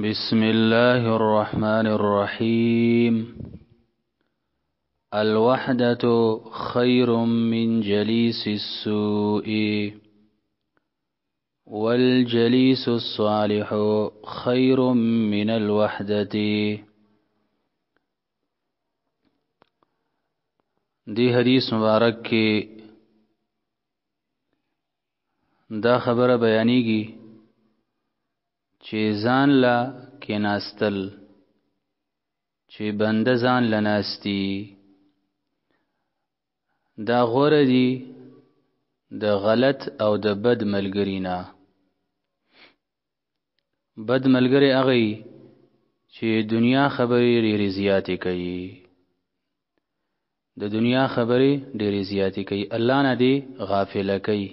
بسم الله الرحمن الرحيم. الوحدة خير من جليس السوء، والجليس الصالح خير من الوحدة. دی حدیث مبارک کی دا خبر بیانیږي چې ځان لا کې ناستل، چې بنده ځان لناستی دا غوره دی د غلط او د بد ملګری نه. بد ملګری هغه چې دنیا خبرې ډېرې زیاتې کوي، د دنیا خبرې ډېرې زیاتې کوي، الله نه دی غافله کوي.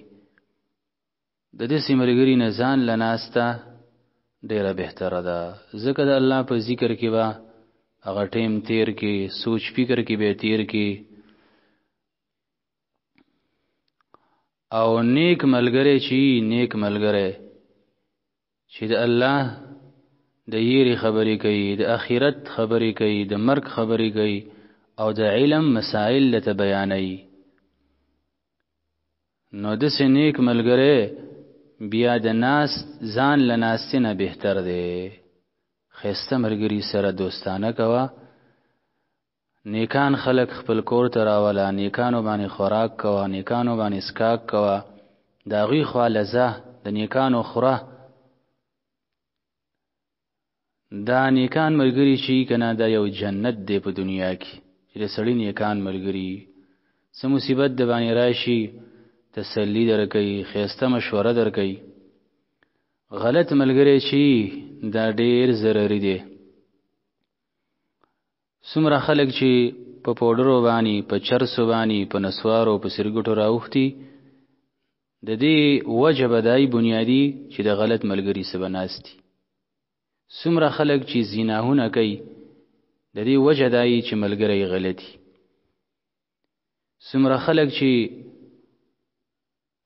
د دې ملګری نه ځان لناسته ډیره بهتره ده، ځکه د الله په ذکر کې به هغه ټیم تیر کې، سوچ فکر کې به تیر کې، او نیک ملګری چې د الله د یېرې خبرې کوي، د آخرت خبرې کوي، د مرګ خبرې کوي، او د علم مسائل ته بیانوي، نو داسې نیک ملګری بیا د ناس ځان لناستې نه بهتر دی. ښایسته ملګري سره دوستانه کوه، نیکان خلق خپل کور ته راوله، نیکانو باندې خوراک کوه، نیکانو باندې اسکاک کوه، د هغوی خوا لځه، د نیکانو خوره. دا نیکان ملګري چې کنه دا یو جنت دی په دنیا کې، چې د سړي نیکان ملګري څه مصیبت د باندې راشي تسلی درکوي، ښایسته مشوره درکوي. غلط ملګری چې دا ډیر ضروري دی. څومره خلک چې په پوډرو باندې، په چرسو باندې، په نسوارو، په سرګټو راوختي، د دې وجه به دای بنیادي چې د غلط ملګري سره ناستي. څومره خلک چې زیناهونه کوي، د دې وجه دای چې ملګری غلطي. څومره خلک چې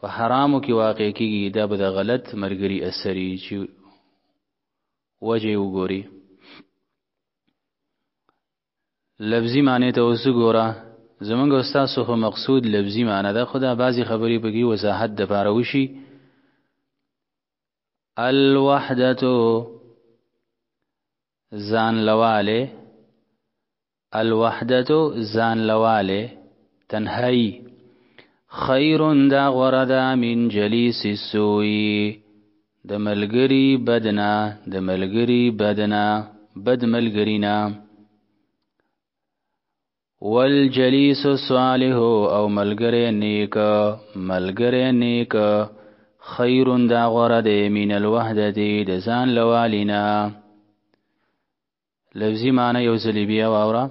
په حرامو کې واقع کیږي، دا به د غلط ملګری اثري چې وجه وګوري. لفظي معنی ته اوس ګوره، زمونږ استاسو خو مقصود لفظي معنی ده، خو دا بعضې خبرې پکې وضاحت دپاره وشي. الوحدتو ځان لواله، الوحدتو ځان لواله، تنهایی، خیرون دا غورده من جلیس السوئی، د ملګری بدنا، د ملګری بدنا، بد ملګرینا. والجلیس الصالح او ملګری نیک، ملګری نیک، خیرون دا غورده من الوحدتی د ځان لوالینا. لفظی معنی یو ځلی بیا واوره.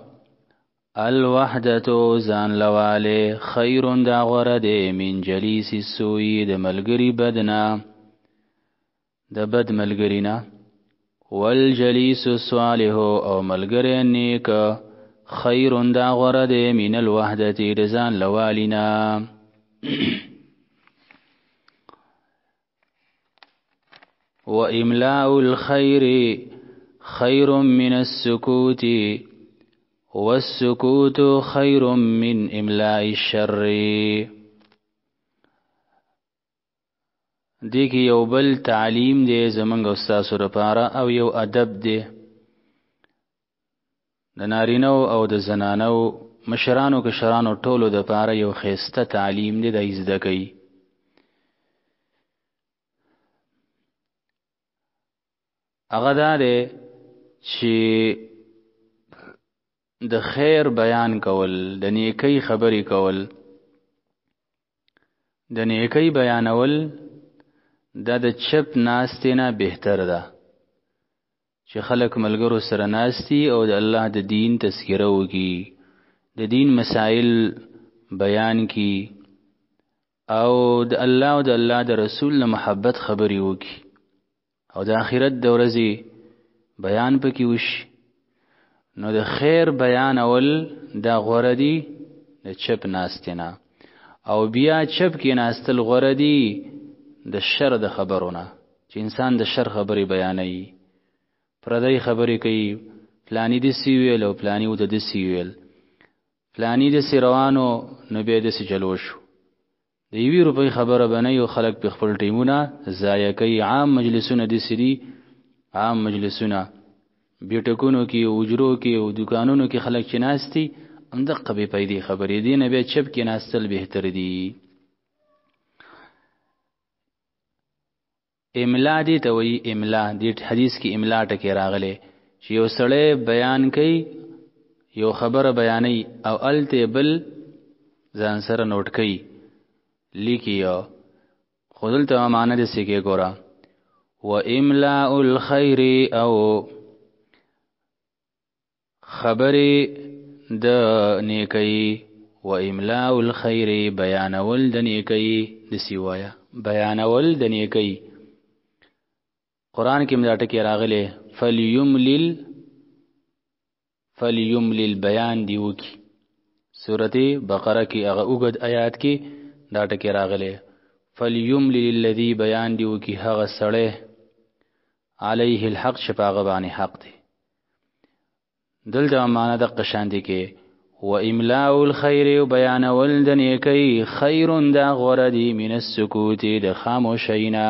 الوحدتو ځان لواله، خیرون دا غوره دی من جلیس السوئی د ملګری بدنا، د بد ملګرینا. والجلیس الصالح او ملګری نیک، خیرون دا غوره دی من الوحدتی د ځان لوالینا. و املاء الخیر خیر من السکوت، والسکوت خیر من املاء الشر. دی کی یو بل تعلیم دی زمونږ استاسو لپاره، او یو ادب دی د نارینو او د زنانو، مشرانو کشرانو ټولو لپاره یو ښایسته تعلیم دی، د زده کوي. هغه دا دی چې د خیر بیان کول، د نیکی خبرې کول، د نیکی بیانول، دا د چپ ناستې نه بهتر ده چې خلک ملګرو سره ناستی او د الله د دین تذکره وکړي، د دین مسائل بیان کی، او د الله او د الله د رسول نه محبت خبرې وکړي، او د آخرت د ورځې بیان پکې وشي. نو د خیر بیان اول دا غوره دی د چپ ناستینا، او بیا چپ کې ناستل غوره دی د شر د خبرونه، چې انسان د شر خبرې بیانوي، پردی خبرې کوي فلانی دې سی ویل او فلانی و د سی ویل فلانی دې سی روانو نو به دې سی چلو شو د یوې روپۍ خبره بنه یو خلک په خپل ټیمونه ضایع کوي عام مجلسونه دې سری عام مجلسونه بیٹکونو کې او اجرو کې او دکانونو کې خلک چې ناشتي هم د قبې پیدې خبرې دي نه به چپ کې ناستل بهتر دي املا دي ته وی املا د حدیث کې املا ټکی راغله چې یو سړی بیان کوي یو خبره بیانوي او الته بل ځان سره نوٹ کوي لیکي خودل ته معنا دې سکه ګورا و املاء الخير او خبرې د نیکی و املاء الخير بیانول د نیکی د سیوایا بیانول د نیکی قران کې مداټه کې راغله فلیملل بیان دیو کی سورته بقره کې هغه وګد آیات کې دا ټکی راغله فلیملل الذی بیان دیو کی هغه سړی علیه الحق شپاغه باندې حق دی دلته معنا د قشان دي کې و املاء الخير بیان ول د نیکی خیر دا غردی من السکوت د خاموشینا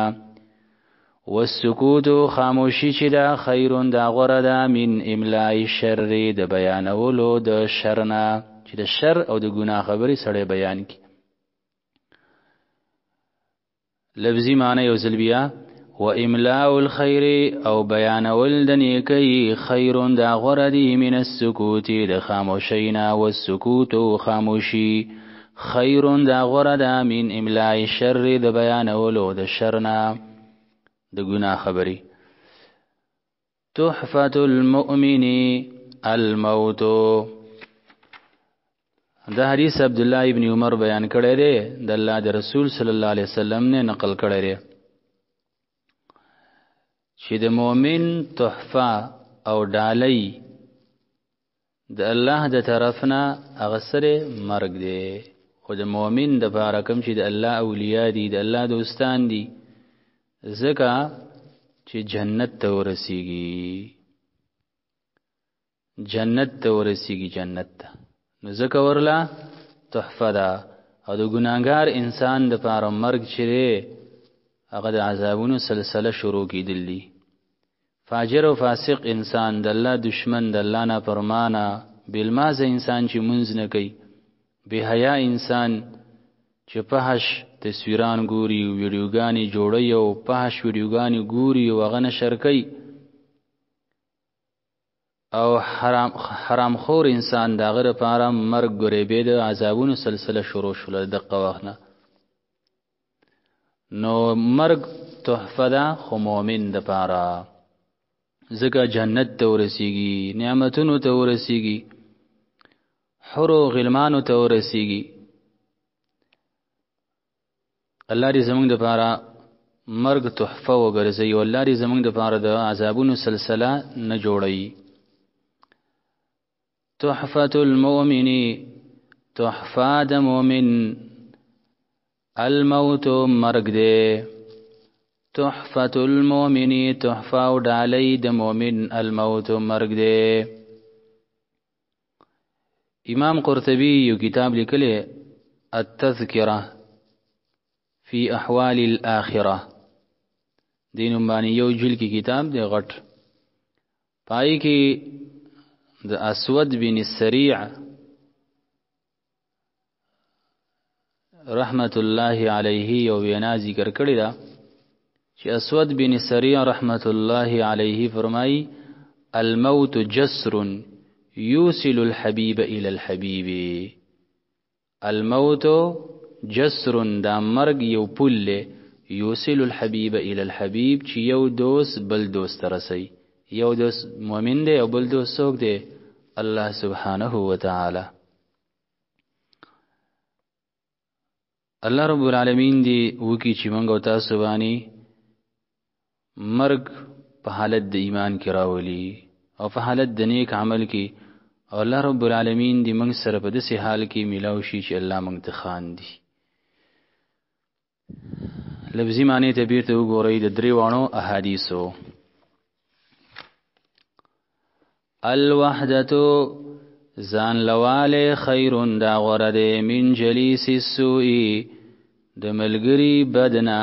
والسکوت خاموشی چې دا خیر دا غردا من املاء الشر د بیان ولو د شرنا چې د شر او د ګناه خبري سره بیان کی لفظی معنی یو زلبیا و املاء الخير او بیان ول د نیکی خیر دا غردی من السکوت د خاموشینا والسکوت خاموشی خیر دا غردا من املاء الشر د بیان ولو د شرنا د ګناه خبري تحفة المؤمن الموت دا حدیث عبد الله ابن عمر بیان کړی دی د الله د رسول صلی الله علیه وسلم نه نقل کړی دی چې د مؤمن تحفه او ډالۍ د الله د طرفنا هغه سره مرګ دی خو د مؤمن د لپاره کوم چې د الله اولیاء دي د الله دوستان دي زکه چې جنت ته ورسیږي جنت ته نو زکه ورلا تحفه ده او د ګناګار انسان د لپاره مرګ چې هغه د عذابونو سلسله شروع کیدلی فاجر او فاسق انسان د الله دشمن د الله نه پرمانه بالمازه انسان چې منځ نه کوي به حیا انسان چې پهش تصویران ګوري ویډیوګانی جوړي او پهش ویډیوګانی ګوري او هغه نشر کوي او حرام خور انسان دا غره لپاره مرګ ګوري به د عذابونو سلسله شروع شول دغه وخت نه نو مرګ تحفه ده خو مؤمن د پاره زکه جنت ته ورسیږي نعمتونو ته ورسیږي حور او غلمانو ته ورسیږي الله دې زمونږ د پاره مرګ تحفه وګرځي او الله دې زمونږ د پاره د عذابونو سلسله نه جوړي تحفة المؤمن تحفه د مؤمن الموت مرگ دے تحفة المؤمن تحفه او ډالۍ د مؤمن الموت مرگ دے امام قرطبی یو کتاب لیکلی التذکرہ فی احوال الاخرہ دینم باندې یو جل کی کتاب دی غټ پای کی د اسود بن السریع رحمت الله علیه یو وینا ذکر کړی دا چې اسود بن سریع رحمت الله علیه فرمای الموت جسر یوصل الحبیب الى الحبیب الموت جسر دا مرگ یو پل یوصل الحبیب الى الحبیب چې یو دوست بل دوست رسي یو دوست مؤمن دی او بل دوست څوک دی الله سبحانه وتعالى الله رب العالمین دی وکی چې مونږ او تاسو باندې مرگ په حالت د ایمان کې راولي او په حالت د نیک عمل کې او الله رب العالمین دی مونږ سره په داسې حال کې ملاو شي چې الله مونږ ته خان دی لفظي معنی ته بیرته وګورئ د درې وانو احادیثو الوحدتو ځان لواله خیرون دا غوره دی من جلیس السوء د ملګری بدنا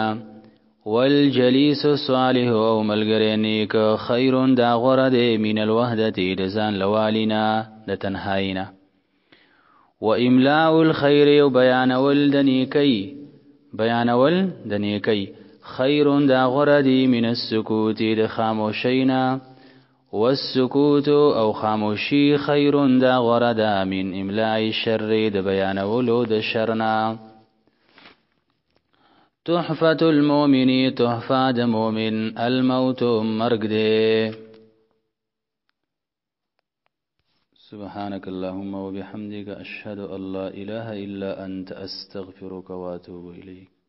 والجلیس الصالح او ملګری نیک خیرون دا غوره دی من الوحدتی د ځان لوالینا د تنهاینا و املاء الخير او بیانول د نیکی خیرون دا غوره دی من السکوت د خاموشینا والسکوت او خاموشی خیرون دا غوره ده من املاء الشر د بیانولو د شرنا تحفة المؤمن تحفة د مؤمن الموت مرگ ده. سبحانك اللهم وبحمدك أشهد أن لا إله إلا أنت أستغفرك وأتوب إليك.